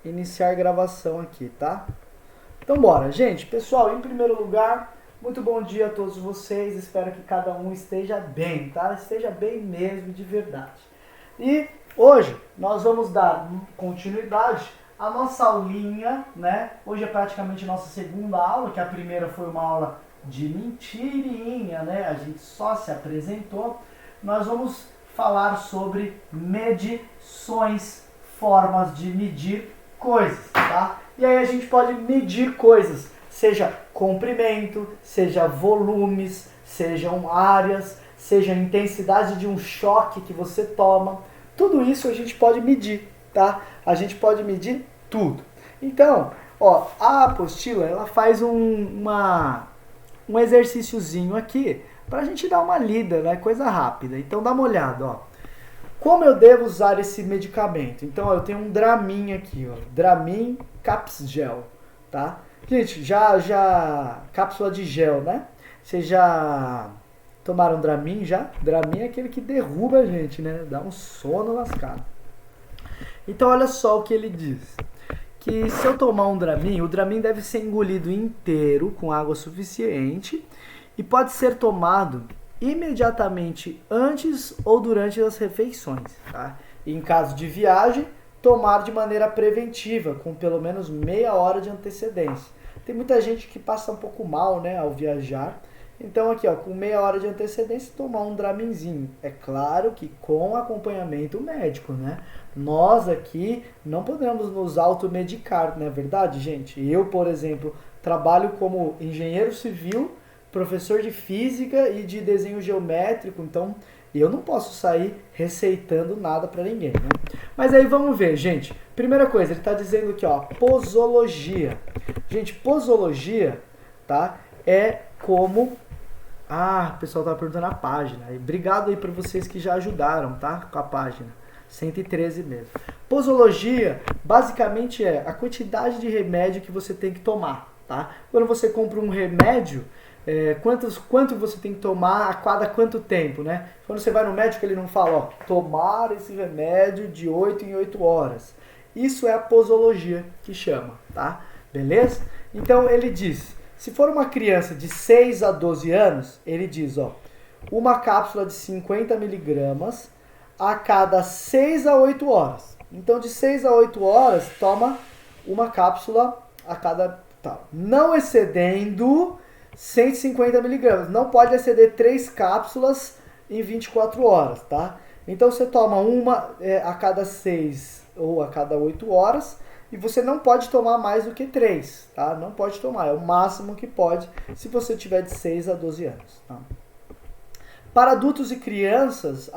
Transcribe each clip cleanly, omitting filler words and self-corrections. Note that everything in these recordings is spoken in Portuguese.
iniciar gravação aqui, tá? Então bora, gente. Pessoal, em primeiro lugar, muito bom dia a todos vocês. Espero que cada um esteja bem, tá? Esteja bem mesmo, de verdade. E hoje nós vamos dar continuidade à nossa aulinha, né? Hoje é praticamente nossa segunda aula, que a primeira foi uma aula de mentirinha, né? A gente só se apresentou. Nós vamos falar sobre medições, formas de medir coisas, tá? E aí a gente pode medir coisas, seja comprimento, seja volumes, sejam áreas, seja a intensidade de um choque que você toma. Tudo isso a gente pode medir, tá? A gente pode medir tudo. Então, ó, a apostila, ela faz um exercíciozinho aqui pra gente dar uma lida, né? Coisa rápida. Então dá uma olhada, ó. Como eu devo usar esse medicamento? Então, ó, eu tenho um Dramin aqui, ó. Dramin Capsgel, tá? Gente, cápsula de gel, né? Vocês já tomaram Dramin já? Dramin é aquele que derruba a gente, né? Dá um sono lascado. Então, olha só o que ele diz. Que se eu tomar um Dramin, o Dramin deve ser engolido inteiro com água suficiente e pode ser tomado imediatamente antes ou durante as refeições, tá? E em caso de viagem, tomar de maneira preventiva, com pelo menos meia hora de antecedência. Tem muita gente que passa um pouco mal, né, ao viajar. Então aqui, ó, com meia hora de antecedência, tomar um Draminzinho. É claro que com acompanhamento médico, né? Nós aqui não podemos nos automedicar, não é verdade, gente? Eu, por exemplo, trabalho como engenheiro civil, professor de física e de desenho geométrico, então eu não posso sair receitando nada para ninguém, né? Mas aí vamos ver, gente. Primeira coisa, ele está dizendo aqui, ó, posologia. Gente, posologia, tá? É como... Ah, o pessoal tá perguntando a página. Obrigado aí para vocês que já ajudaram, tá? Com a página. 113 mesmo. Posologia, basicamente é a quantidade de remédio que você tem que tomar, tá? Quando você compra um remédio, quanto você tem que tomar a cada quanto tempo, né? Quando você vai no médico, ele não fala, ó, tomar esse remédio de 8 em 8 horas. Isso é a posologia que chama, tá? Beleza? Então ele diz, se for uma criança de 6 a 12 anos, ele diz, ó, uma cápsula de 50 miligramas a cada 6 a 8 horas. Então de 6 a 8 horas, toma uma cápsula a cada... Tá, não excedendo 150 miligramas. Não pode exceder 3 cápsulas em 24 horas, tá? Então você toma uma a cada 6 ou a cada 8 horas e você não pode tomar mais do que 3, tá? Não pode tomar, é o máximo que pode se você tiver de 6 a 12 anos, tá? Para adultos e crianças,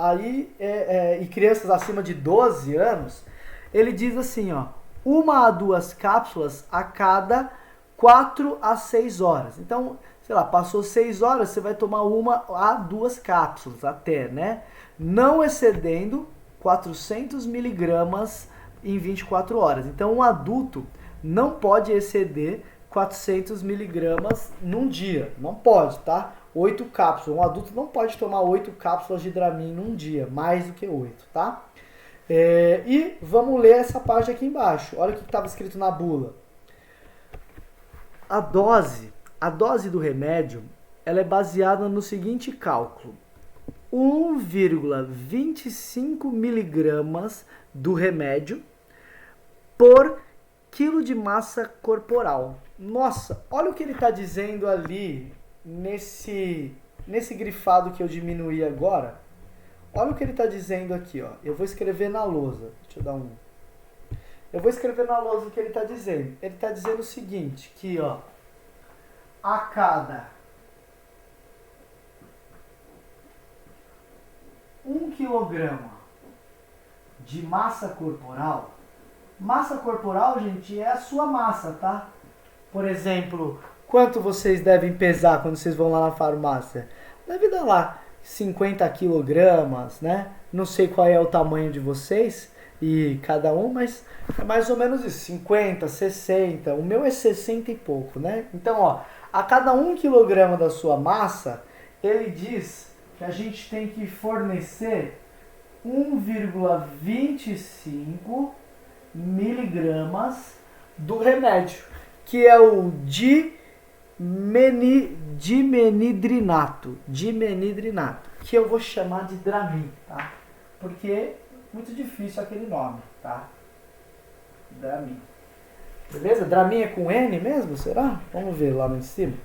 e crianças acima de 12 anos, ele diz assim, ó, 1 a 2 cápsulas a cada 4 a 6 horas. Então, sei lá, passou 6 horas, você vai tomar 1 a 2 cápsulas até, né? Não excedendo 400 miligramas em 24 horas. Então, um adulto não pode exceder 400 miligramas num dia. Não pode, tá? 8 cápsulas. Um adulto não pode tomar 8 cápsulas de Dramin num dia, mais do que 8, tá? E vamos ler essa parte aqui embaixo. Olha o que estava escrito na bula. A dose do remédio, ela é baseada no seguinte cálculo. 1,25 miligramas do remédio por quilo de massa corporal. Nossa, olha o que ele está dizendo ali nesse grifado que eu diminuí agora. Olha o que ele está dizendo aqui, ó. Eu vou escrever na lousa. Deixa eu dar um... Eu vou escrever na lousa o que ele está dizendo. Ele está dizendo o seguinte, que ó, a cada 1 quilograma de massa corporal, gente, é a sua massa, tá? Por exemplo, quanto vocês devem pesar quando vocês vão lá na farmácia? Deve dar lá 50 quilogramas, né? Não sei qual é o tamanho de vocês e cada um, mas é mais ou menos isso, 50, 60, o meu é 60 e pouco, né? Então, ó, a cada 1 quilograma da sua massa, ele diz que a gente tem que fornecer 1,25 miligramas do remédio, que é o dimenidrinato, que eu vou chamar de Dramin, tá? Porque é muito difícil aquele nome, tá? Dramin. Beleza? Dramin é com N mesmo, será? Vamos ver lá em cima.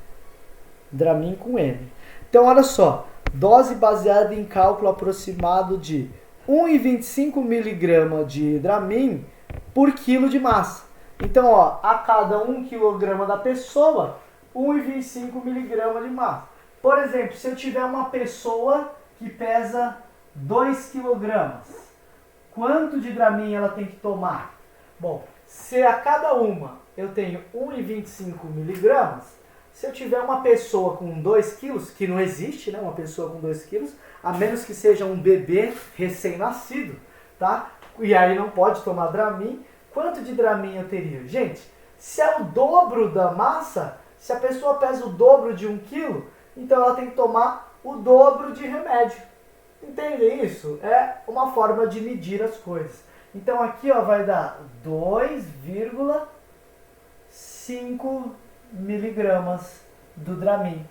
Dramin com N. Então, olha só. Dose baseada em cálculo aproximado de 1,25 mg de Dramin por quilo de massa. Então, ó, a cada 1 kg da pessoa, 1,25 mg de massa. Por exemplo, se eu tiver uma pessoa que pesa 2 kg, quanto de Dramin ela tem que tomar? Bom, se a cada uma eu tenho 1,25 mg, se eu tiver uma pessoa com 2 quilos, que não existe, né, uma pessoa com 2 quilos, a menos que seja um bebê recém-nascido, tá? E aí não pode tomar Dramin. Quanto de Dramin eu teria? Gente, se é o dobro da massa, se a pessoa pesa o dobro de 1 quilo, então ela tem que tomar o dobro de remédio. Entendem isso? É uma forma de medir as coisas. Então aqui ó, vai dar 2,5 miligramas do Dramin.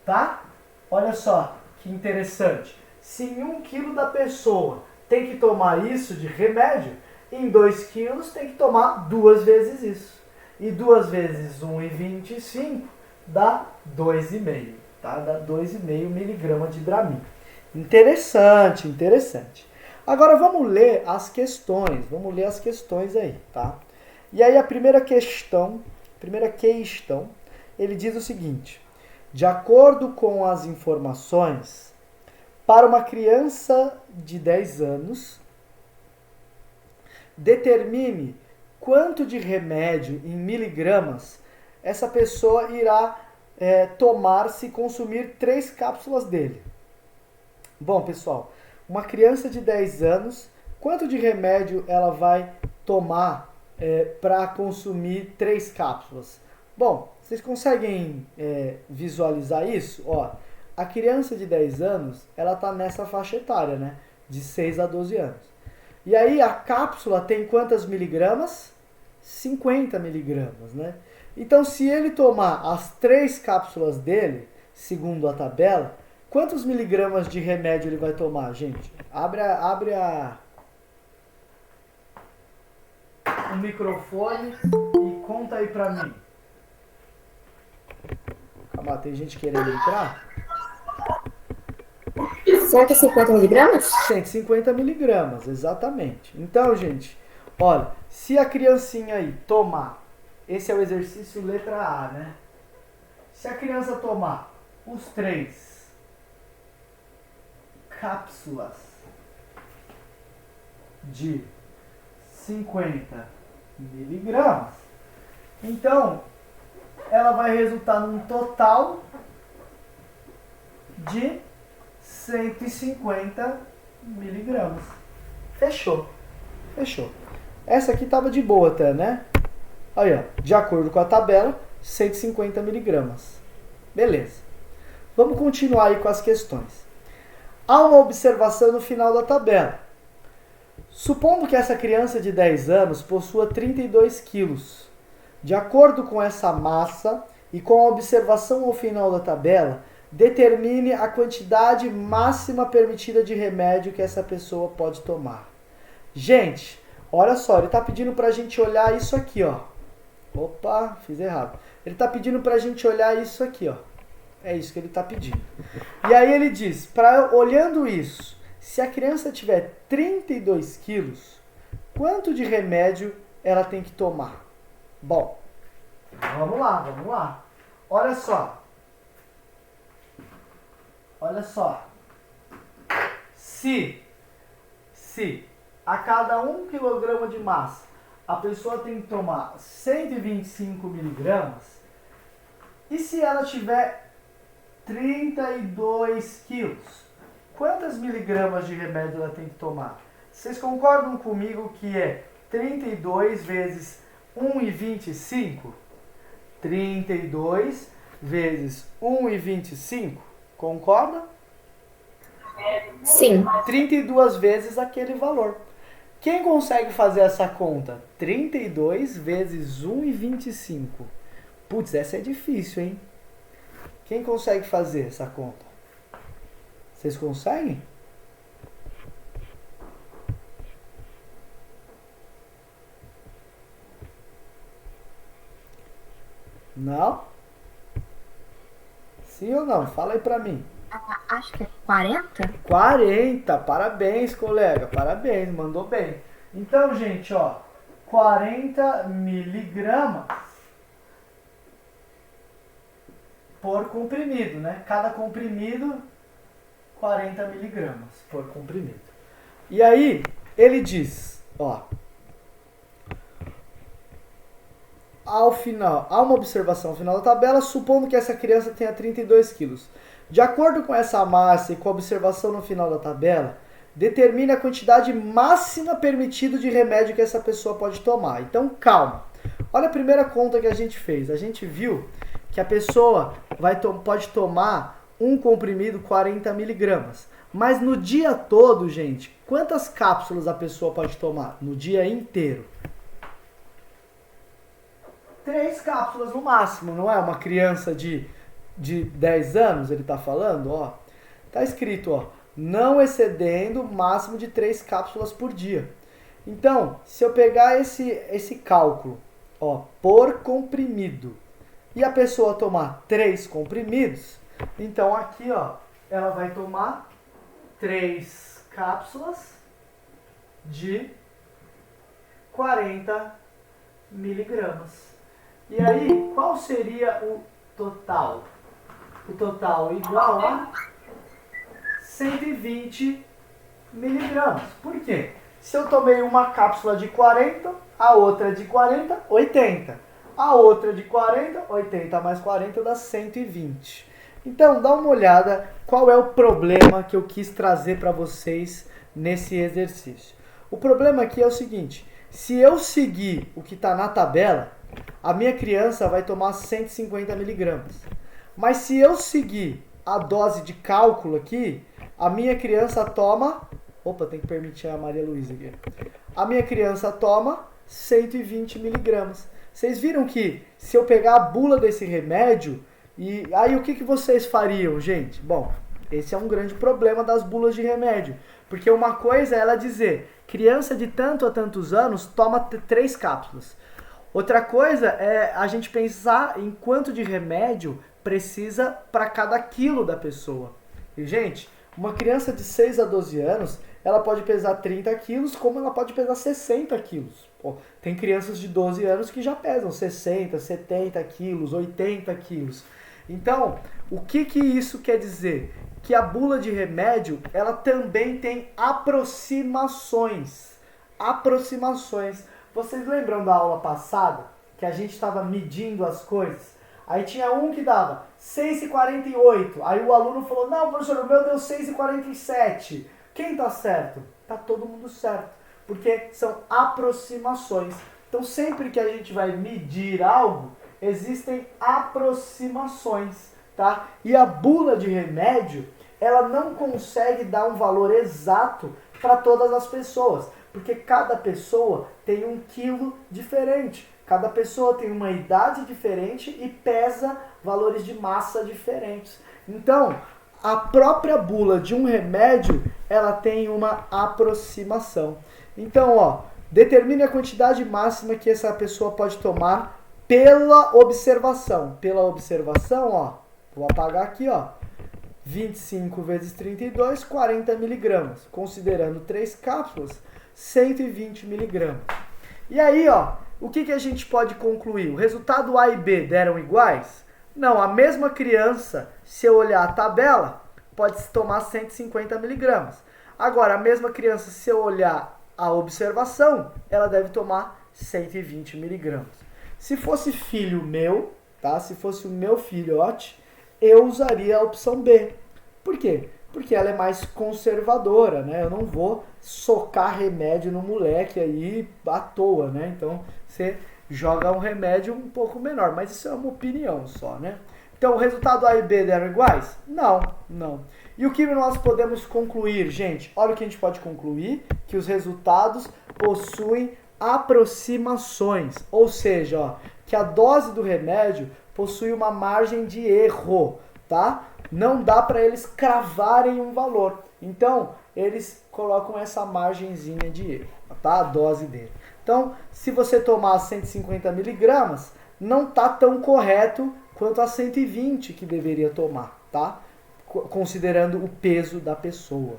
Tá? Olha só que interessante. Se em 1 quilo da pessoa tem que tomar isso de remédio, em 2 quilos tem que tomar 2 vezes isso. E 2 vezes 1,25 dá 2,5. Tá? Dá 2,5 miligrama de Dramin. Interessante, interessante. Agora vamos ler as questões. Vamos ler as questões aí, tá? E aí a primeira questão, ele diz o seguinte: de acordo com as informações, para uma criança de 10 anos, determine quanto de remédio em miligramas essa pessoa irá tomar se consumir 3 cápsulas dele. Bom, pessoal, uma criança de 10 anos, quanto de remédio ela vai tomar para consumir 3 cápsulas? Bom, vocês conseguem visualizar isso? Ó, a criança de 10 anos, ela está nessa faixa etária, né? De 6 a 12 anos. E aí a cápsula tem quantas miligramas? 50 miligramas, né? Então, se ele tomar as 3 cápsulas dele, segundo a tabela, quantos miligramas de remédio ele vai tomar, gente? Abre o microfone e conta aí pra mim. Calma, tem gente querendo entrar? 150 miligramas? 150 miligramas, exatamente. Então, gente, olha, se a criancinha aí tomar, esse é o exercício letra A, né? Se a criança tomar os 3 cápsulas de 50 miligramas, então ela vai resultar num total de 150 miligramas. Fechou. Fechou. Essa aqui estava de boa até, né? Aí, ó, de acordo com a tabela, 150 miligramas. Beleza. Vamos continuar aí com as questões. Há uma observação no final da tabela. Supondo que essa criança de 10 anos possua 32 quilos. De acordo com essa massa e com a observação ao final da tabela, determine a quantidade máxima permitida de remédio que essa pessoa pode tomar. Gente, olha só, ele está pedindo para a gente olhar isso aqui, ó. Opa, fiz errado. Ele está pedindo para a gente olhar isso aqui, ó. É isso que ele está pedindo. E aí ele diz, olhando isso, se a criança tiver 32 quilos, quanto de remédio ela tem que tomar? Bom, vamos lá. Olha só. Se a cada 1 kg de massa a pessoa tem que tomar 125 miligramas, e se ela tiver 32 quilos, quantas miligramas de remédio ela tem que tomar? Vocês concordam comigo que é 32 vezes 1,25? 32 vezes 1,25? Concorda? Sim. 32 vezes aquele valor. Quem consegue fazer essa conta? 32 vezes 1,25. Putz, essa é difícil, hein? Quem consegue fazer essa conta? Vocês conseguem? Não? Sim ou não? Fala aí pra mim. Acho que é 40? 40, parabéns, colega, parabéns, mandou bem. Então, gente, ó, 40 miligramas por comprimido, né? Cada comprimido, 40 miligramas por comprimido. E aí, ele diz, ó, ao final, há uma observação ao final da tabela, supondo que essa criança tenha 32 quilos. De acordo com essa massa e com a observação no final da tabela, determine a quantidade máxima permitida de remédio que essa pessoa pode tomar. Então, calma. Olha a primeira conta que a gente fez. A gente viu que a pessoa pode tomar um comprimido 40 miligramas. Mas no dia todo, gente, quantas cápsulas a pessoa pode tomar? No dia inteiro? 3 cápsulas no máximo, não é? Uma criança de 10 anos, ele está falando, ó. Tá escrito, ó, não excedendo o máximo de 3 cápsulas por dia. Então, se eu pegar esse cálculo, ó, por comprimido, e a pessoa tomar 3 comprimidos, então aqui, ó, ela vai tomar 3 cápsulas de 40 miligramas. E aí, qual seria o total? O total igual a 120 miligramas. Por quê? Se eu tomei uma cápsula de 40, a outra de 40, 80. A outra de 40, 80 mais 40 dá 120. Então, dá uma olhada qual é o problema que eu quis trazer para vocês nesse exercício. O problema aqui é o seguinte, se eu seguir o que está na tabela, a minha criança vai tomar 150 miligramas. Mas se eu seguir a dose de cálculo aqui, a minha criança toma... Opa, tem que permitir a Maria Luísa aqui. A minha criança toma 120 miligramas. Vocês viram que se eu pegar a bula desse remédio, e aí o que vocês fariam, gente? Bom, esse é um grande problema das bulas de remédio. Porque uma coisa é ela dizer, criança de tanto a tantos anos toma 3 cápsulas. Outra coisa é a gente pensar em quanto de remédio precisa para cada quilo da pessoa. E, gente, uma criança de 6 a 12 anos, ela pode pesar 30 quilos, como ela pode pesar 60 quilos. Pô, tem crianças de 12 anos que já pesam 60, 70 quilos, 80 quilos. Então, o que isso quer dizer? Que a bula de remédio, ela também tem aproximações. Aproximações. Vocês lembram da aula passada, que a gente estava medindo as coisas? Aí tinha um que dava 6,48. Aí o aluno falou, não, professor, o meu deu 6,47. Quem tá certo? Tá todo mundo certo. Porque são aproximações. Então sempre que a gente vai medir algo, existem aproximações, tá? E a bula de remédio, ela não consegue dar um valor exato para todas as pessoas. Porque cada pessoa tem um quilo diferente. Cada pessoa tem uma idade diferente e pesa valores de massa diferentes. Então, a própria bula de um remédio, ela tem uma aproximação. Então, ó, determine a quantidade máxima que essa pessoa pode tomar pela observação. Pela observação, ó, vou apagar aqui, ó, 25 vezes 32, 40 miligramas. Considerando 3 cápsulas, 120 miligramas. E aí, ó, o que a gente pode concluir? O resultado A e B deram iguais? Não, a mesma criança, se eu olhar a tabela, pode tomar 150 miligramas. Agora, a mesma criança, se eu olhar a observação, ela deve tomar 120 miligramas. Se fosse filho meu, tá? Se fosse o meu filhote, eu usaria a opção B. Por quê? Porque ela é mais conservadora, né? Eu não vou socar remédio no moleque aí à toa, né? Então, você joga um remédio um pouco menor, mas isso é uma opinião só, né? Então, o resultado A e B deram iguais? Não, não. E o que nós podemos concluir, gente? Olha o que a gente pode concluir, que os resultados possuem aproximações, ou seja, ó, que a dose do remédio possui uma margem de erro, tá? Não dá para eles cravarem um valor. Então, eles colocam essa margenzinha de erro, tá? A dose dele. Então, se você tomar 150 miligramas, não tá tão correto quanto a 120 que deveria tomar, tá? Considerando o peso da pessoa.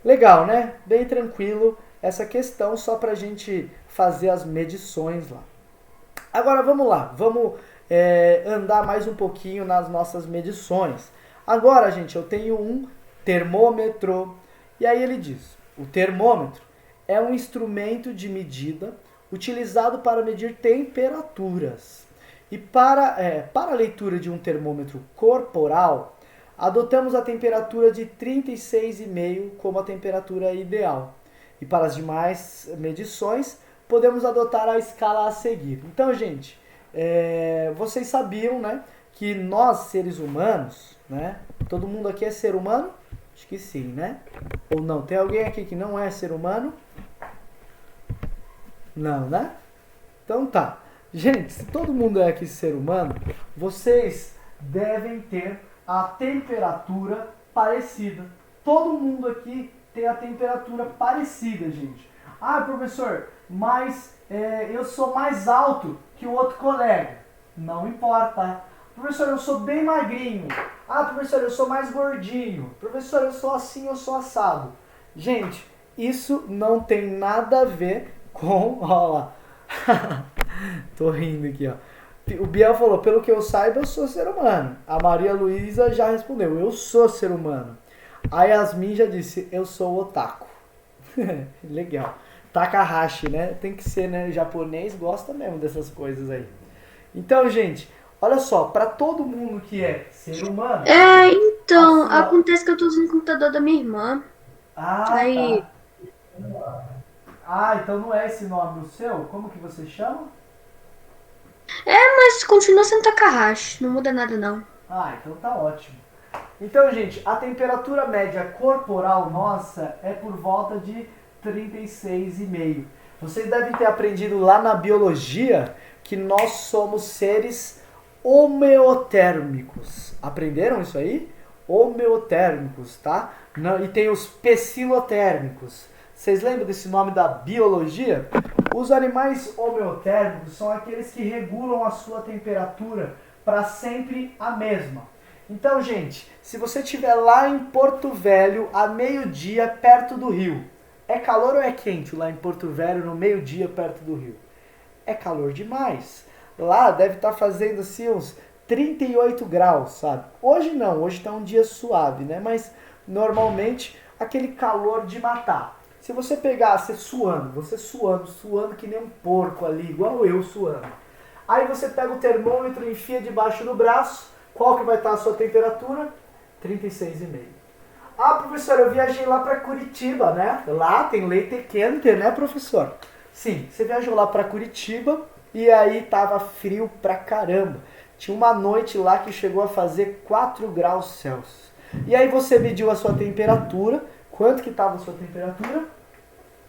Legal, né? Bem tranquilo essa questão, só pra gente fazer as medições lá. Agora vamos lá, vamos andar mais um pouquinho nas nossas medições. Agora, gente, eu tenho um termômetro. E aí ele diz, o termômetro é um instrumento de medida utilizado para medir temperaturas. E para a leitura de um termômetro corporal, adotamos a temperatura de 36,5 como a temperatura ideal. E para as demais medições, podemos adotar a escala a seguir. Então, gente, vocês sabiam, né, que nós, seres humanos, né, todo mundo aqui é ser humano? Acho que sim, né? Ou não? Tem alguém aqui que não é ser humano? Não, né? Então tá. Gente, se todo mundo é aqui ser humano, vocês devem ter a temperatura parecida. Todo mundo aqui tem a temperatura parecida, gente. Ah, professor, mas eu sou mais alto que o outro colega. Não importa. Professor, eu sou bem magrinho. Ah, professor, eu sou mais gordinho. Professor, eu sou assim, eu sou assado. Gente, isso não tem nada a ver com... Ó lá. Tô rindo aqui, ó. O Biel falou, pelo que eu saiba, eu sou ser humano. A Maria Luísa já respondeu, eu sou ser humano. A Yasmin já disse, eu sou otaku. Legal. Takahashi, né? Tem que ser, né? O japonês gosta mesmo dessas coisas aí. Então, gente, olha só, para todo mundo que é ser humano... Então, acontece que eu tô usando o computador da minha irmã. Ah, Aí... tá. Ah, então não é esse nome o seu? Como que você chama? Mas continua sendo Takahashi, não muda nada não. Ah, então tá ótimo. Então, gente, a temperatura média corporal nossa é por volta de 36,5. Vocês devem ter aprendido lá na biologia que nós somos seres homeotérmicos. Aprenderam isso aí? Homeotérmicos, tá? E tem os pecilotérmicos. Vocês lembram desse nome da biologia? Os animais homeotérmicos são aqueles que regulam a sua temperatura para sempre a mesma. Então, gente, se você estiver lá em Porto Velho, a meio-dia, perto do rio, é calor ou é quente lá em Porto Velho, no meio-dia, perto do rio? É calor demais. Lá deve estar fazendo assim uns 38 graus, sabe? Hoje não, hoje está um dia suave, né? Mas normalmente aquele calor de matar. Se você pegar, você suando que nem um porco ali, igual eu suando. Aí você pega o termômetro, enfia debaixo do braço, qual que vai estar a sua temperatura? 36,5. Ah, professor, eu viajei lá para Curitiba, né? Lá tem leite quente, né, professor? Sim, você viajou lá para Curitiba e aí tava frio pra caramba. Tinha uma noite lá que chegou a fazer 4 graus Celsius. E aí você mediu a sua temperatura. Quanto que estava a sua temperatura?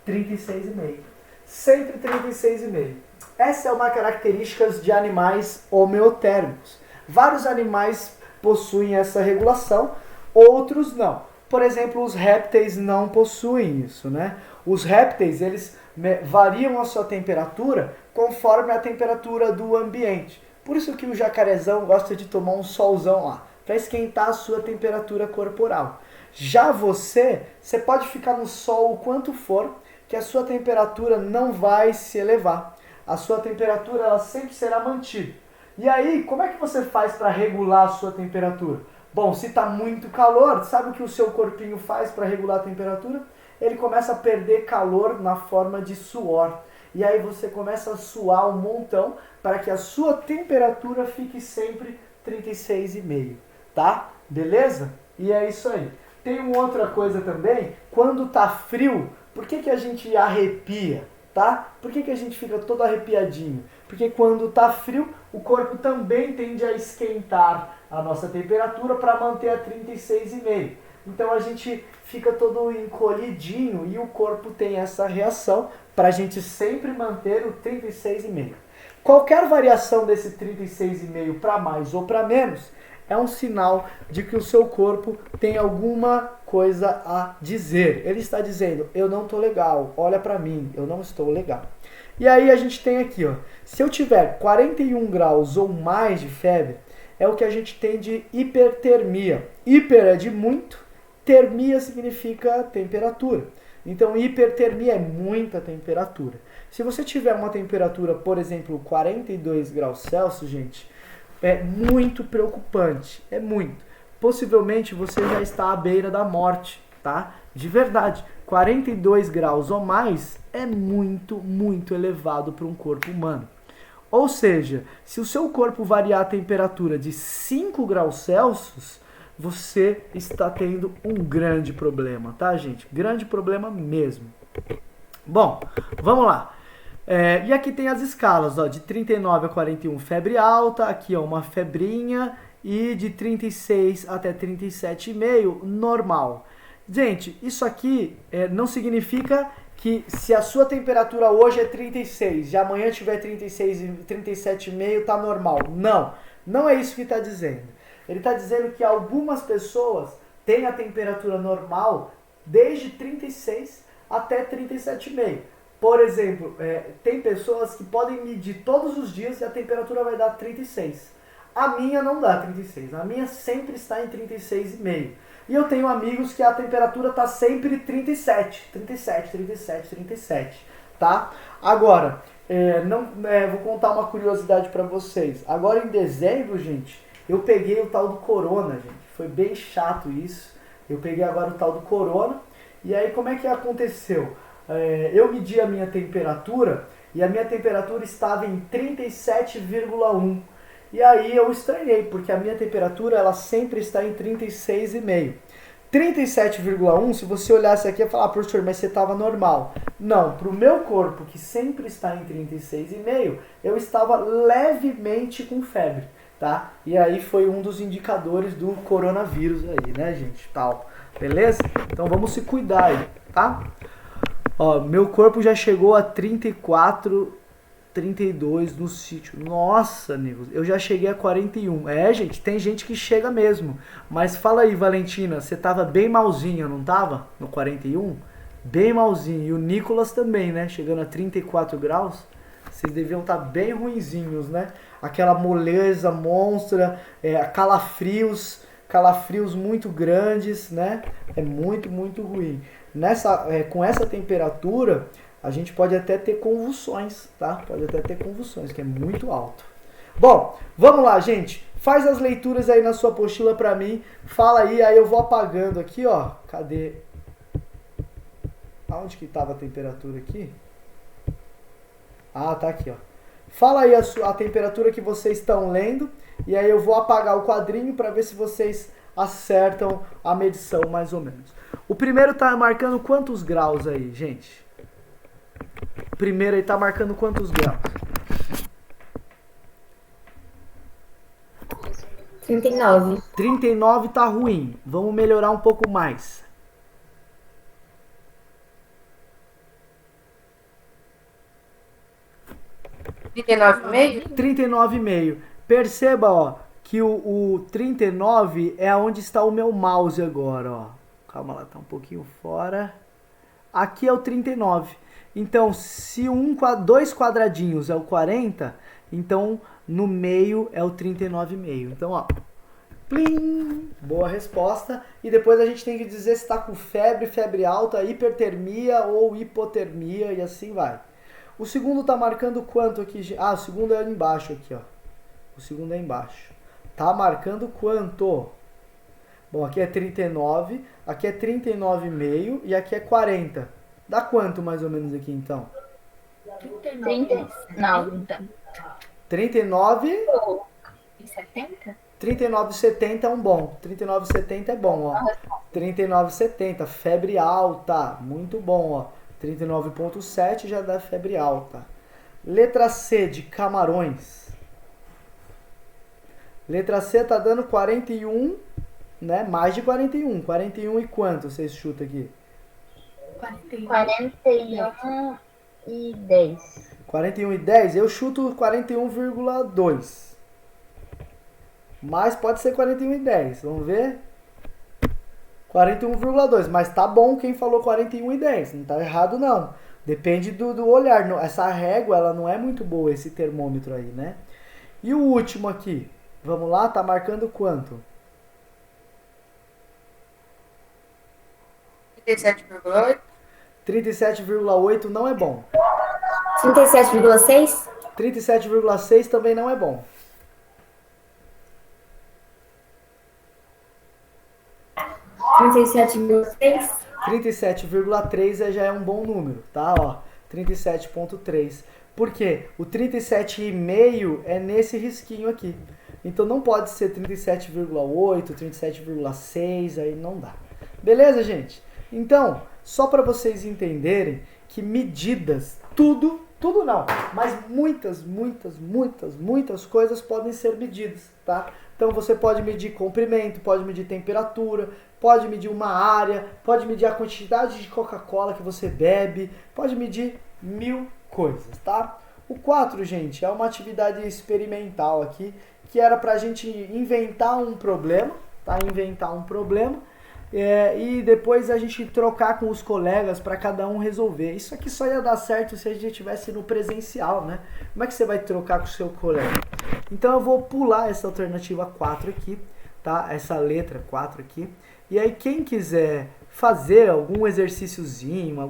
36,5. Sempre 36,5. Essa é uma característica de animais homeotérmicos. Vários animais possuem essa regulação, outros não. Por exemplo, os répteis não possuem isso, né? Os répteis, eles variam a sua temperatura conforme a temperatura do ambiente. Por isso que o jacarezão gosta de tomar um solzão lá, para esquentar a sua temperatura corporal. Já você pode ficar no sol o quanto for, que a sua temperatura não vai se elevar. A sua temperatura ela sempre será mantida. E aí, como é que você faz para regular a sua temperatura? Bom, se está muito calor, sabe o que o seu corpinho faz para regular a temperatura? Ele começa a perder calor na forma de suor. E aí você começa a suar um montão para que a sua temperatura fique sempre 36,5, tá? Beleza? E é isso aí. Tem uma outra coisa também, quando tá frio, por que a gente arrepia, tá? Por que a gente fica todo arrepiadinho? Porque quando tá frio, o corpo também tende a esquentar a nossa temperatura para manter a 36,5. Então a gente fica todo encolhidinho e o corpo tem essa reação para a gente sempre manter o 36,5. Qualquer variação desse 36,5 para mais ou para menos é um sinal de que o seu corpo tem alguma coisa a dizer. Ele está dizendo, eu não estou legal, olha para mim, eu não estou legal. E aí a gente tem aqui, ó, se eu tiver 41 graus ou mais de febre, é o que a gente tem de hipertermia. Hiper é de muito, termia significa temperatura. Então, hipertermia é muita temperatura. Se você tiver uma temperatura, por exemplo, 42 graus Celsius, gente, é muito preocupante. É muito. Possivelmente você já está à beira da morte, tá? De verdade. 42 graus ou mais é muito, muito elevado para um corpo humano. Ou seja, se o seu corpo variar a temperatura de 5 graus Celsius, você está tendo um grande problema, tá, gente? Grande problema mesmo. Bom, vamos lá. E aqui tem as escalas, ó, de 39 a 41, febre alta, aqui ó, uma febrinha, e de 36 até 37,5, normal. Gente, isso aqui não significa que se a sua temperatura hoje é 36 e amanhã tiver 36 e 37,5, tá normal. Não, não é isso que está dizendo. Ele está dizendo que algumas pessoas têm a temperatura normal desde 36 até 37,5. Por exemplo, tem pessoas que podem medir todos os dias e a temperatura vai dar 36. A minha não dá 36, a minha sempre está em 36,5. E eu tenho amigos que a temperatura está sempre 37, tá? Agora, vou contar uma curiosidade para vocês. Agora em dezembro, gente, eu peguei o tal do corona, gente. Foi bem chato isso. Eu peguei agora o tal do corona. E aí como é que aconteceu? Eu medi a minha temperatura e a minha temperatura estava em 37,1. E aí eu estranhei, porque a minha temperatura ela sempre está em 36,5. 37,1, se você olhasse aqui e falar, professor, mas você estava normal. Não, para o meu corpo, que sempre está em 36,5, eu estava levemente com febre, tá? E aí foi um dos indicadores do coronavírus aí, né, gente? Tal. Beleza? Então vamos se cuidar aí, tá? Ó, meu corpo já chegou a 34, 32 no sítio. Nossa, nego, eu já cheguei a 41. Gente, tem gente que chega mesmo. Mas fala aí, Valentina, você tava bem malzinha, não tava? No 41? Bem malzinho. E o Nicolas também, né? Chegando a 34 graus. Vocês deviam estar bem ruinzinhos, né? Aquela moleza monstra, calafrios muito grandes, né? É muito, muito ruim. Com essa temperatura, a gente pode até ter convulsões, tá? Pode até ter convulsões, que é muito alto. Bom, vamos lá, gente. Faz as leituras aí na sua apostila pra mim. Fala aí eu vou apagando aqui, ó. Cadê? Aonde que tava a temperatura aqui? Ah, tá aqui, ó. Fala aí a temperatura que vocês estão lendo. E aí eu vou apagar o quadrinho pra ver se vocês acertam a medição mais ou menos. O primeiro tá marcando quantos graus aí, gente? O primeiro aí tá marcando quantos graus? 39. 39 tá ruim. Vamos melhorar um pouco mais. 39,5? 39,5. Perceba, ó, que o 39 é onde está o meu mouse agora, ó. Calma lá, tá um pouquinho fora. Aqui é o 39. Então, se dois quadradinhos é o 40, então no meio é o 39,5. Então, ó, plim, boa resposta. E depois a gente tem que dizer se está com febre, febre alta, hipertermia ou hipotermia e assim vai. O segundo tá marcando quanto aqui? Ah, o segundo é ali embaixo aqui, ó. O segundo é embaixo. Tá marcando quanto? Bom, aqui é 39, aqui é 39,5 e aqui é 40. Dá quanto mais ou menos aqui então? 39. 39 E 70? 39,70 é um bom. 39,70 é bom, ó. 39,70, febre alta, muito bom, ó. 39,7 já dá febre alta. Letra C de Camarões. Letra C tá dando 41, né? Mais de 41. 41 e quanto vocês chutam aqui? 41. 41,10. 41,10? Eu chuto 41,2. Mas pode ser 41,10. Vamos ver? 41,2. Mas tá bom quem falou 41,10. Não tá errado, não. Depende do olhar. Essa régua, ela não é muito boa, esse termômetro aí, né? E o último aqui? Vamos lá, tá marcando quanto? 37,8. 37,8 não é bom. 37,6? 37,6 também não é bom. 37,6? 37,3 já é um bom número, tá? Ó, 37,3. Por quê? O 37,5 é nesse risquinho aqui. Então não pode ser 37,8, 37,6, aí não dá. Beleza, gente? Então, só para vocês entenderem que medidas, tudo não, mas muitas coisas podem ser medidas, tá? Então você pode medir comprimento, pode medir temperatura, pode medir uma área, pode medir a quantidade de Coca-Cola que você bebe, pode medir 1000 coisas, tá? O 4, gente, é uma atividade experimental aqui, que era pra gente inventar um problema, tá? Inventar um problema. E depois a gente trocar com os colegas para cada um resolver. Isso aqui só ia dar certo se a gente estivesse no presencial, né? Como é que você vai trocar com o seu colega? Então eu vou pular essa alternativa 4 aqui, tá? Essa letra 4 aqui. E aí quem quiser fazer algum exercíciozinho,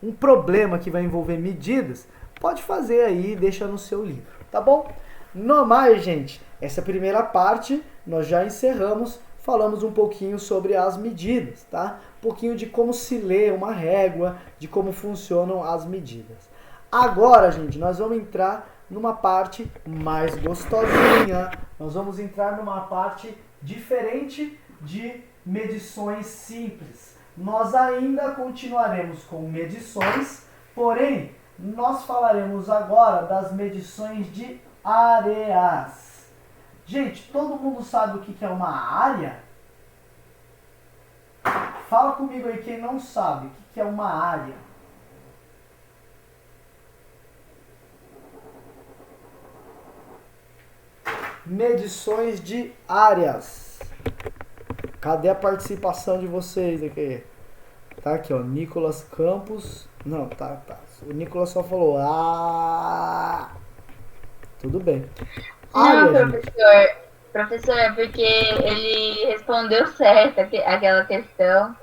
um problema que vai envolver medidas, pode fazer aí, deixa no seu livro, tá bom? No mais, gente, essa primeira parte nós já encerramos. Falamos um pouquinho sobre as medidas, tá? Um pouquinho de como se lê uma régua, de como funcionam as medidas. Agora, gente, nós vamos entrar numa parte mais gostosinha. Nós vamos entrar numa parte diferente de medições simples. Nós ainda continuaremos com medições, porém, nós falaremos agora das medições de áreas. Gente, todo mundo sabe o que é uma área? Fala comigo aí quem não sabe o que é uma área. Medições de áreas. Cadê a participação de vocês aqui? Tá aqui, ó, Nicolas Campos. Não, tá. O Nicolas só falou tudo bem. Não, professor, é porque ele respondeu certo aquela questão.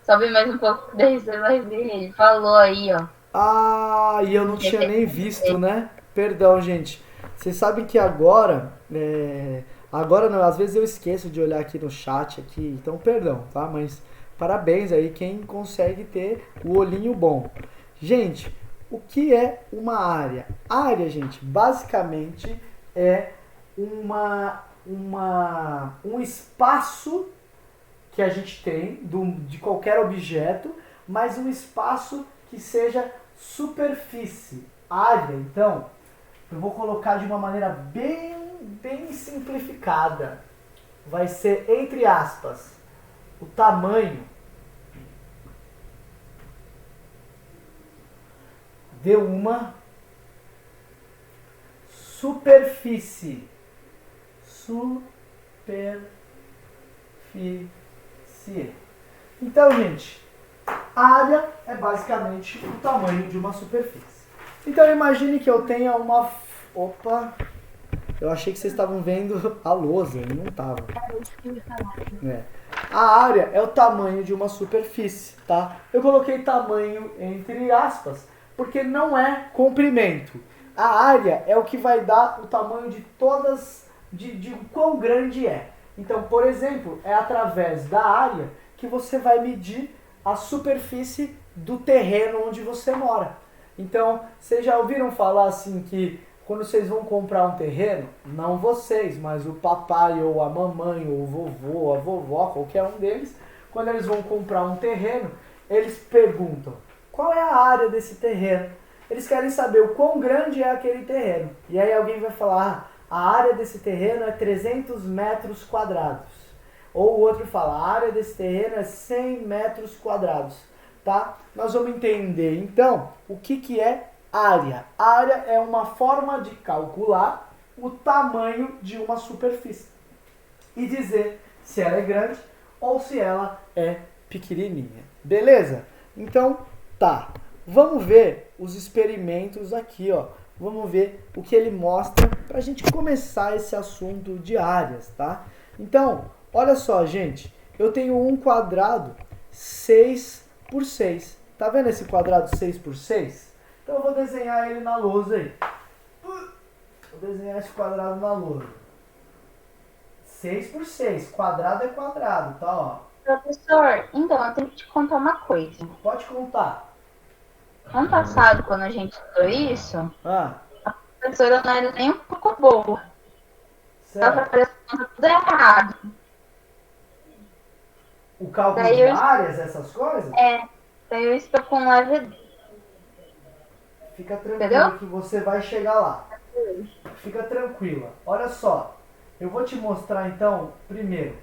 Sobe mais um pouco, daí você vai ver. Ele falou aí, ó. E eu não tinha nem visto, né? Perdão, gente. Vocês sabem que agora não, às vezes eu esqueço de olhar aqui no chat aqui, então perdão, tá? Mas parabéns aí quem consegue ter o olhinho bom. Gente, o que é uma área? Área, gente, basicamente é um espaço que a gente tem de qualquer objeto, mas um espaço que seja superfície. Área, então, eu vou colocar de uma maneira bem simplificada. Vai ser, entre aspas, o tamanho de uma superfície. Então, gente, área é basicamente o tamanho de uma superfície. Então, imagine que eu tenha uma... Opa! Eu achei que vocês estavam vendo a lousa, e não estava. A área é o tamanho de uma superfície, tá? Eu coloquei tamanho entre aspas, porque não é comprimento. A área é o que vai dar o tamanho de todas, de quão grande é. Então, por exemplo, é através da área que você vai medir a superfície do terreno onde você mora. Então, vocês já ouviram falar assim que quando vocês vão comprar um terreno, não vocês, mas o papai ou a mamãe ou o vovô, a vovó, qualquer um deles, quando eles vão comprar um terreno, eles perguntam: qual é a área desse terreno? Eles querem saber o quão grande é aquele terreno. E aí alguém vai falar: a área desse terreno é 300 metros quadrados. Ou o outro fala: a área desse terreno é 100 metros quadrados. tá? Nós vamos entender, então, o que é área. Área é uma forma de calcular o tamanho de uma superfície e dizer se ela é grande ou se ela é pequenininha. Beleza? Então, tá. Vamos ver os experimentos aqui, ó. Vamos ver o que ele mostra para a gente começar esse assunto de áreas, tá? Então, olha só, gente. Eu tenho um quadrado 6 por 6. Tá vendo esse quadrado 6 por 6? Então eu vou desenhar ele na lousa aí. Vou desenhar esse quadrado na lousa. 6 por 6. Quadrado é quadrado, tá? Ó. Professor, então eu tenho que te contar uma coisa. Pode contar. Ano passado, quando a gente estudou isso, Ah, a professora não era nem um pouco boa. Ela certo. fazia tudo errado. O cálculo Daí de eu- áreas, essas coisas? Daí eu estou com leve. Fica tranquilo Entendeu? que você vai chegar lá. Fica tranquila. Olha só. Eu vou te mostrar então, primeiro,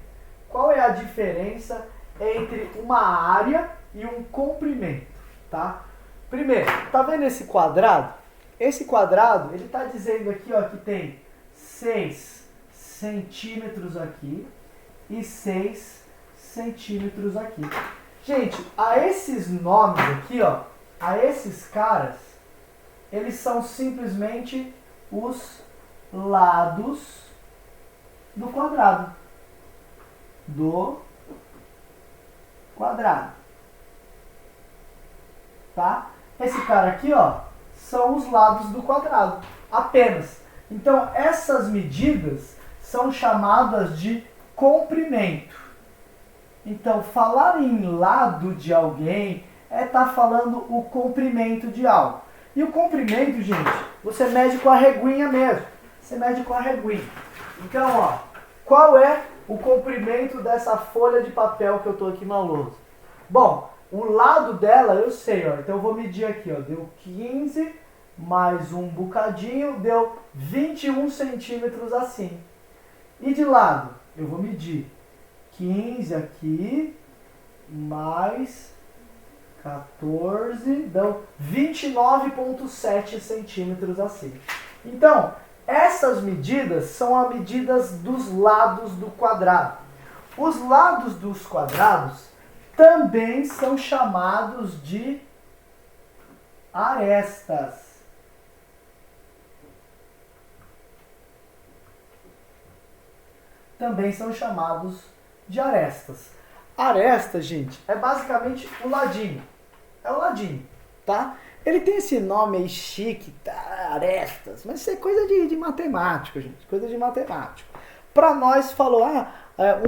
qual é a diferença entre uma área e um comprimento, tá? Primeiro, tá vendo esse quadrado? Esse quadrado, ele tá dizendo aqui, ó, que tem 6 centímetros aqui e 6 centímetros aqui. Gente, a esses nomes aqui, ó, a esses caras, eles são simplesmente os lados do quadrado. Do quadrado. Tá? Esse cara aqui, ó, são os lados do quadrado. Apenas. Então, essas medidas são chamadas de comprimento. Então, falar em lado de alguém é estar falando o comprimento de algo. E o comprimento, gente, você mede com a reguinha mesmo. Você mede com a reguinha. Então, ó, qual é o comprimento dessa folha de papel que eu estou aqui na lousa? Bom, o lado dela eu sei, ó. Então eu vou medir aqui, ó. Deu 15 mais um bocadinho, deu 21 centímetros assim. E de lado, eu vou medir 15 aqui, mais 14, dão 29,7 centímetros assim. Então, essas medidas são as medidas dos lados do quadrado. Os lados dos quadrados também são chamados de arestas. Também são chamados de arestas. Aresta, gente, é basicamente o ladinho. É o ladinho, tá? Ele tem esse nome aí chique, tá? Arestas, mas isso é coisa de matemático, gente. Coisa de matemático. Para nós falou,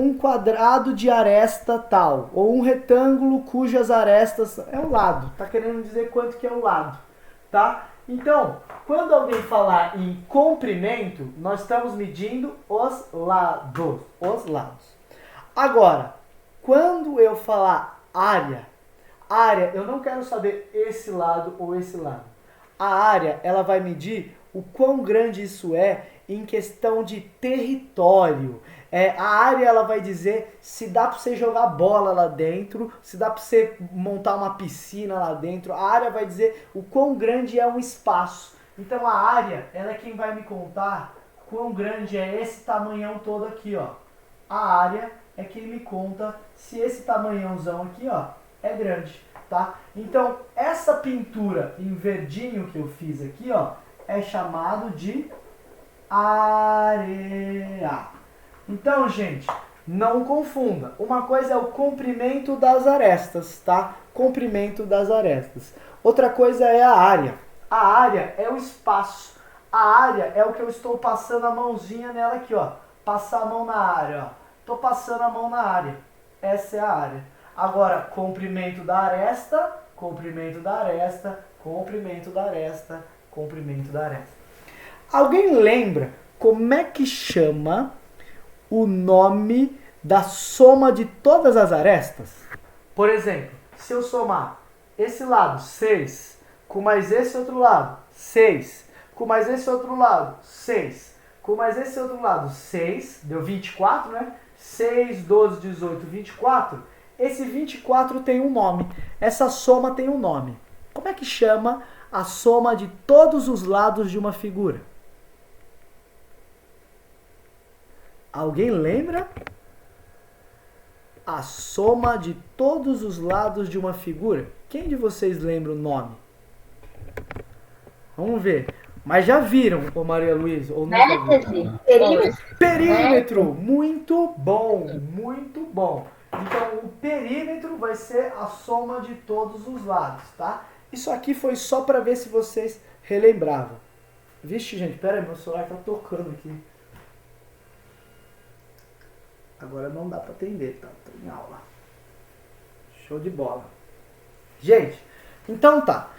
um quadrado de aresta tal, ou um retângulo cujas arestas é o lado. Tá querendo dizer quanto que é o lado, tá? Então, quando alguém falar em comprimento, nós estamos medindo os lados, Agora, quando eu falar área, eu não quero saber esse lado ou esse lado. A área, ela vai medir o quão grande isso é em questão de território. A área, ela vai dizer se dá para você jogar bola lá dentro, se dá para você montar uma piscina lá dentro. A área vai dizer o quão grande é um espaço. Então a área, ela é quem vai me contar quão grande é esse tamanhão todo aqui, ó. A área é quem me conta se esse tamanhãozão aqui, ó, é grande, tá? Então, essa pintura em verdinho que eu fiz aqui, ó, é chamado de área. Então, gente, não confunda. Uma coisa é o comprimento das arestas, tá? Comprimento das arestas. Outra coisa é a área. A área é o espaço. A área é o que eu estou passando a mãozinha nela aqui, ó. Passar a mão na área, ó. Tô passando a mão na área. Essa é a área. Agora, comprimento da aresta, comprimento da aresta, comprimento da aresta, comprimento da aresta. Alguém lembra como é que chama o nome da soma de todas as arestas? Por exemplo, se eu somar esse lado, 6, com mais esse outro lado, 6, com mais esse outro lado, 6, com mais esse outro lado, 6, deu 24, né? 6, 12, 18, 24. esse 24 tem um nome. Essa soma tem um nome. Como é que chama a soma de todos os lados de uma figura? Alguém lembra? A soma de todos os lados de uma figura. Quem de vocês lembra o nome? Vamos ver. Mas já viram, ô Maria Luísa? Ou nunca viram? Perímetro. Perímetro! Muito bom, muito bom. Então, o perímetro vai ser a soma de todos os lados, tá? Isso aqui foi só para ver se vocês relembravam. Vixe, gente, pera aí, meu celular tá tocando aqui. Agora não dá para atender, tá? Tô em aula. Show de bola. Gente, então tá.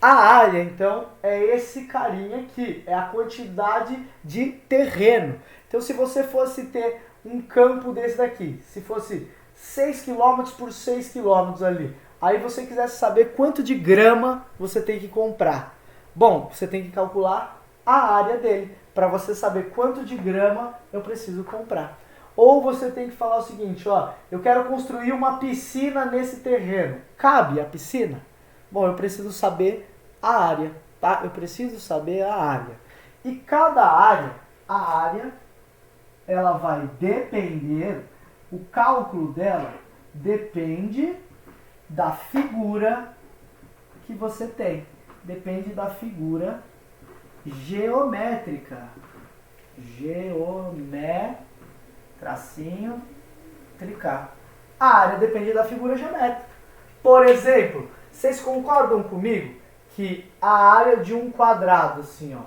A área, então, é esse carinha aqui. É a quantidade de terreno. Então, se você fosse ter um campo desse daqui, se fosse 6 km por 6 km ali, aí você quisesse saber quanto de grama você tem que comprar. Bom, você tem que calcular a área dele, para você saber quanto de grama eu preciso comprar. Ou você tem que falar o seguinte, ó, eu quero construir uma piscina nesse terreno. Cabe a piscina? Bom, eu preciso saber a área, tá? Eu preciso saber a área. E cada área, a área, ela vai depender, o cálculo dela depende da figura que você tem. Depende da figura geométrica. Tracinho, clicar. A área depende da figura geométrica. Por exemplo, vocês concordam comigo que a área de um quadrado, assim, ó,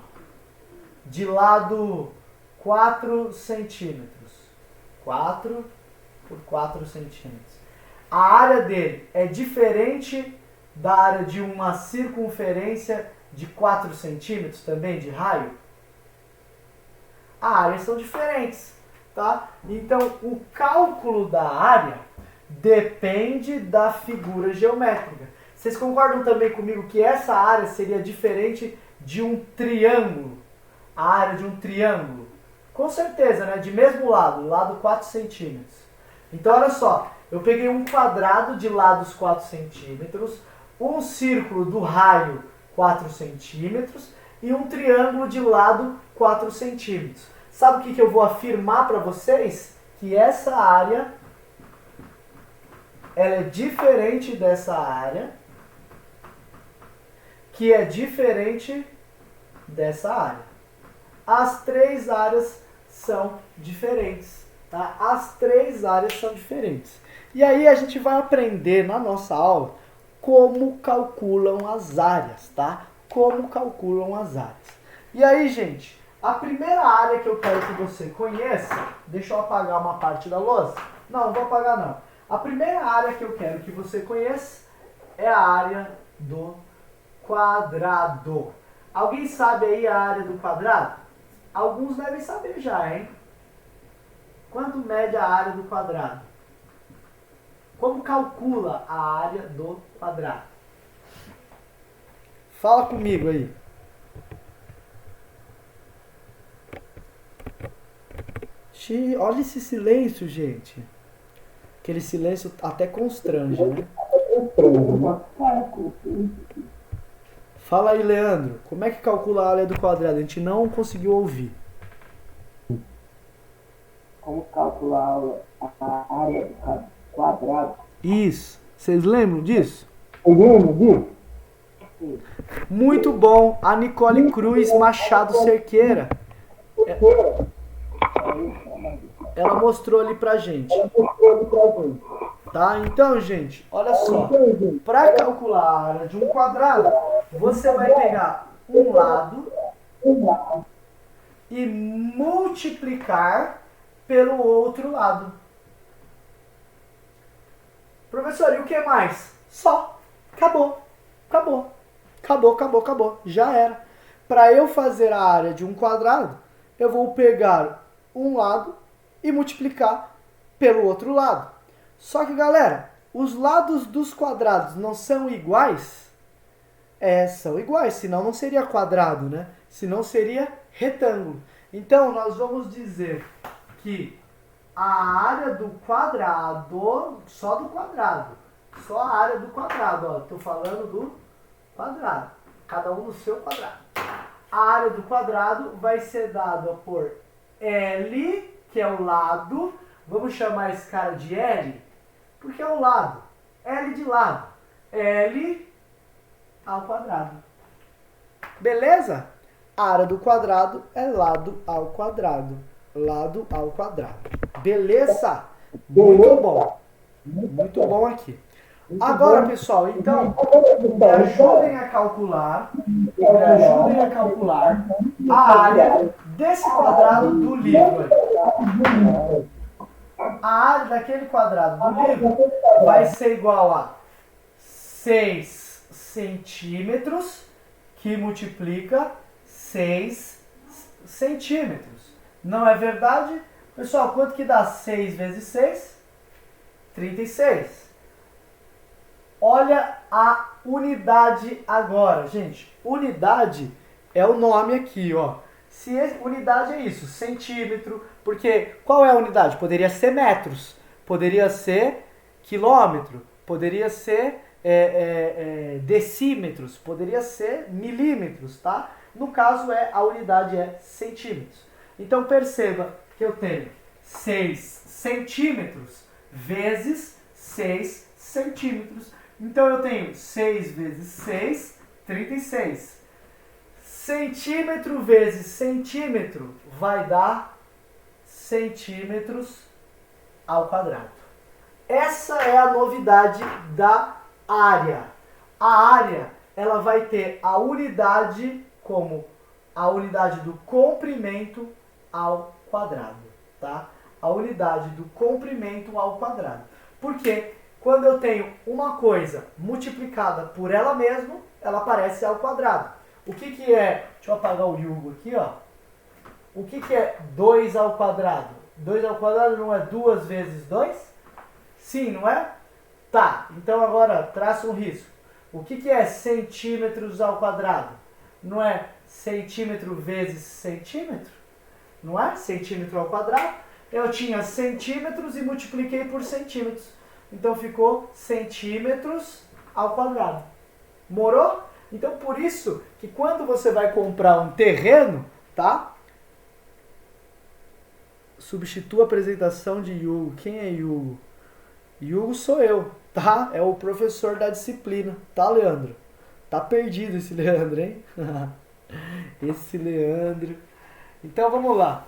de lado 4 centímetros, 4 por 4 centímetros, a área dele é diferente da área de uma circunferência de 4 centímetros também, de raio? As áreas são diferentes, tá? Então, o cálculo da área depende da figura geométrica. Vocês concordam também comigo que essa área seria diferente de um triângulo? A área de um triângulo? Com certeza, né? De mesmo lado, lado 4 centímetros. Então, olha só, eu peguei um quadrado de lados 4 centímetros, um círculo do raio 4 centímetros e um triângulo de lado 4 centímetros. Sabe o que eu vou afirmar para vocês? Que essa área ela é diferente dessa área, que é diferente dessa área. As três áreas são diferentes, tá? As três áreas são diferentes. E aí a gente vai aprender na nossa aula como calculam as áreas, tá? Como calculam as áreas. E aí, gente, a primeira área que eu quero que você conheça, deixa eu apagar uma parte da lousa. Não vou apagar não. A primeira área que eu quero que você conheça é a área do quadrado. Alguém sabe aí a área do quadrado? Alguns devem saber já, hein? Quanto mede a área do quadrado? Como calcula a área do quadrado? Fala comigo aí. Olha esse silêncio, gente. Aquele silêncio até constrange, né? Fala aí, Leandro. Como é que calcula a área do quadrado? A gente não conseguiu ouvir. Como calcular a área do quadrado? Isso. Vocês lembram disso? Eu lembro disso. Muito bom. A Nicole Cruz Machado Cerqueira. Ela mostrou ali pra gente. Tá? Então, gente, olha só. Para calcular a área de um quadrado, você vai pegar um lado e multiplicar pelo outro lado. Professor, e o que mais? Só. Acabou. Acabou. Acabou, acabou, acabou. Já era. Para eu fazer a área de um quadrado, eu vou pegar um lado e multiplicar pelo outro lado. Só que, galera, os lados dos quadrados não são iguais? São iguais, senão não seria quadrado, né? Senão seria retângulo. Então, nós vamos dizer que a área do quadrado, só do quadrado. Só a área do quadrado, ó. Estou falando do quadrado. Cada um no seu quadrado. A área do quadrado vai ser dada por L, que é o lado. Vamos chamar esse cara de L, porque é o lado. L de lado. L ao quadrado. Beleza? A área do quadrado é lado ao quadrado. Lado ao quadrado. Beleza? Muito bom. Muito bom aqui. Agora, pessoal, então, me ajudem a calcular a área desse quadrado do livro aí. A área daquele quadrado do livro vai ser igual a 6 centímetros, que multiplica 6 centímetros. Não é verdade? Pessoal, quanto que dá 6 vezes 6? 36. Olha a unidade agora, gente. Unidade é o nome aqui, ó. Se unidade é isso, centímetro, porque qual é a unidade? Poderia ser metros, poderia ser quilômetro, poderia ser decímetros, poderia ser milímetros, tá? No caso, a unidade é centímetros. Então, perceba que eu tenho 6 centímetros vezes 6 centímetros. Então, eu tenho 6 vezes 6, 36. Centímetro vezes centímetro vai dar centímetros ao quadrado. Essa é a novidade da área. A área, ela vai ter a unidade como a unidade do comprimento ao quadrado, tá? A unidade do comprimento ao quadrado. Porque quando eu tenho uma coisa multiplicada por ela mesma, ela aparece ao quadrado. O que que é, deixa eu apagar o Hugo aqui, ó. O que que é 2 ao quadrado? 2 ao quadrado não é 2 vezes 2? Sim, não é? Tá, então agora traça um risco. O que que é centímetros ao quadrado? Não é centímetro vezes centímetro? Não é? Centímetro ao quadrado. Eu tinha centímetros e multipliquei por centímetros. Então ficou centímetros ao quadrado. Morou? Então por isso que quando você vai comprar um terreno, tá? Substitua a apresentação de Hugo. Quem é Hugo? Hugo sou eu, tá? É o professor da disciplina, tá, Leandro? Tá perdido esse Leandro, hein? Esse Leandro. Então vamos lá.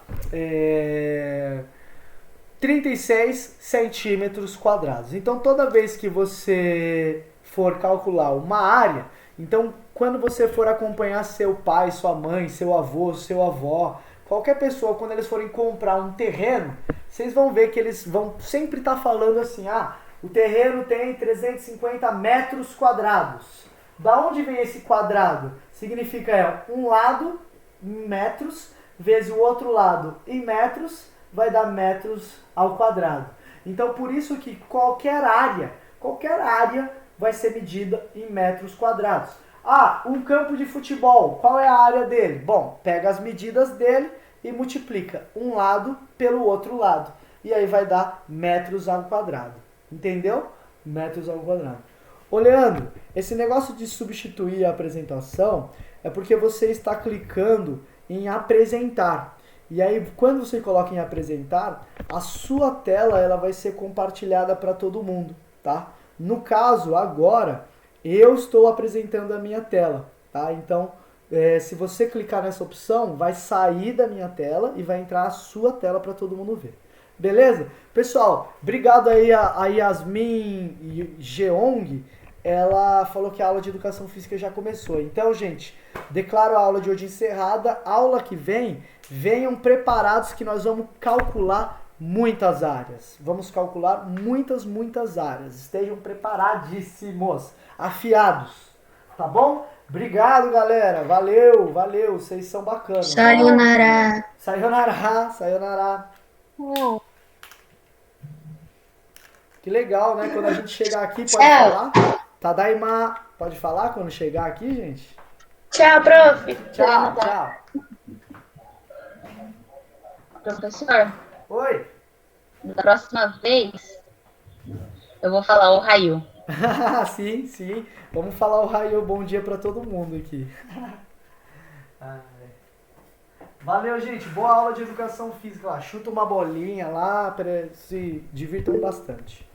36 centímetros quadrados. Então toda vez que você for calcular uma área, então quando você for acompanhar seu pai, sua mãe, seu avô, seu avó, qualquer pessoa, quando eles forem comprar um terreno, vocês vão ver que eles vão sempre estar falando assim, o terreno tem 350 metros quadrados. Da onde vem esse quadrado? Significa um lado em metros, vezes o outro lado em metros, vai dar metros ao quadrado. Então por isso que qualquer área vai ser medida em metros quadrados. Um campo de futebol, qual é a área dele? Bom, pega as medidas dele e multiplica um lado pelo outro lado. E aí vai dar metros ao quadrado. Entendeu? Metros ao quadrado. Ô Leandro, esse negócio de substituir a apresentação é porque você está clicando em apresentar. E aí, quando você coloca em apresentar, a sua tela ela vai ser compartilhada para todo mundo, tá? No caso, agora, eu estou apresentando a minha tela, tá? Então, se você clicar nessa opção, vai sair da minha tela e vai entrar a sua tela para todo mundo ver. Beleza? Pessoal, obrigado aí a Yasmin Jeong. Ela falou que a aula de educação física já começou. Então, gente, declaro a aula de hoje encerrada. Aula que vem, venham preparados que nós vamos calcular muitas áreas. Vamos calcular muitas áreas. Estejam preparadíssimos, afiados. Tá bom? Obrigado, galera. Valeu. Vocês são bacanas. Sayonara. Sayonara. Que legal, né? Quando a gente chegar aqui, pode falar? Tadaima. Pode falar quando chegar aqui, gente? Tchau, prof. Tchau. Professor? Oi. da próxima vez, eu vou falar o raio. Sim, sim. Vamos falar o raio bom dia pra todo mundo aqui. Valeu, gente. Boa aula de educação física lá. Chuta uma bolinha lá, se divirtam bastante.